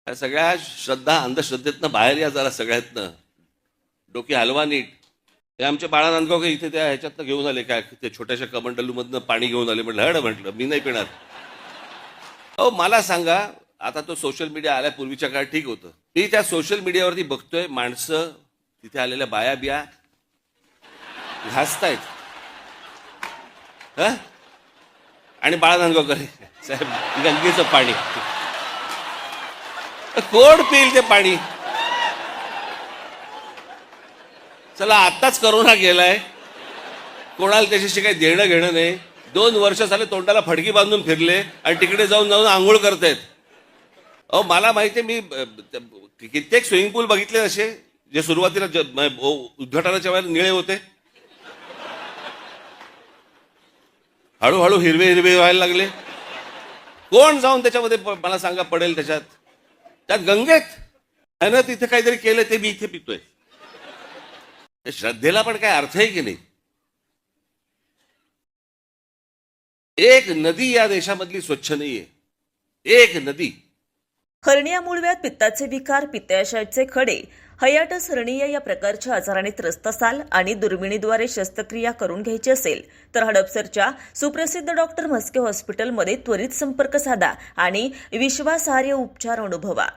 या सगळ्या श्रद्धा अंधश्रद्धेतनं बाहेर या जरा सगळ्यातनं. डोकी हलवा नीट. ते आमच्या बाळा नांदगावकर इथे त्या ह्याच्यातनं घेऊन आले काय ते छोट्याशा कमंडलूमधनं पाणी घेऊन आले. म्हटलं हड म्हटलं मी नाही पिणार. अहो मला सांगा, आता तो सोशल मीडिया आल्या पूर्वीच्या काळात ठीक होतं. मी त्या सोशल मीडियावरती बघतोय माणसं तिथे आलेल्या बाया बिया घासतायत. आणि बाळा नांदगावकर साहेब गंगेचं पाणी कोण पिईल ते पाणी. चला आत्ताच करोना गेलाय, कोणाला त्याच्याशी काही देणं घेणं नाही. 2 वर्ष झाले तोंडाला फडकी बांधून फिरले आणि तिकडे जाऊन जाऊन आंघोळ करतायत. अहो मला माहिती आहे, मी कित्येक स्विमिंग पूल बघितले असे जे सुरुवातीला उद्घाटनाच्या वेळेला निळे होते, हळूहळू हिरवे हिरवे व्हायला लागले. कोण जाऊन त्याच्यामध्ये मला सांगा पडेल त्याच्यात. त्यात गंगेत त्यानं तिथे काहीतरी केलं ते मी इथे पितोय. श्रद्धेला पण काय अर्थ आहे की नाही. एक नदी या देशामधली स्वच्छ नाहीये. एक नदी. हर्निया मूळव्याध, पित्ताचे विकार, पित्ताशयाचे खडे, हायटिस हर्निया या प्रकारच्या आजाराने त्रस्त असाल आणि दुर्बिणीद्वारे शस्त्रक्रिया करून घ्यायची असेल तर हडपसरच्या सुप्रसिद्ध डॉक्टर म्हस्के हॉस्पिटलमध्ये त्वरित संपर्क साधा आणि विश्वासार्ह उपचार अनुभवा.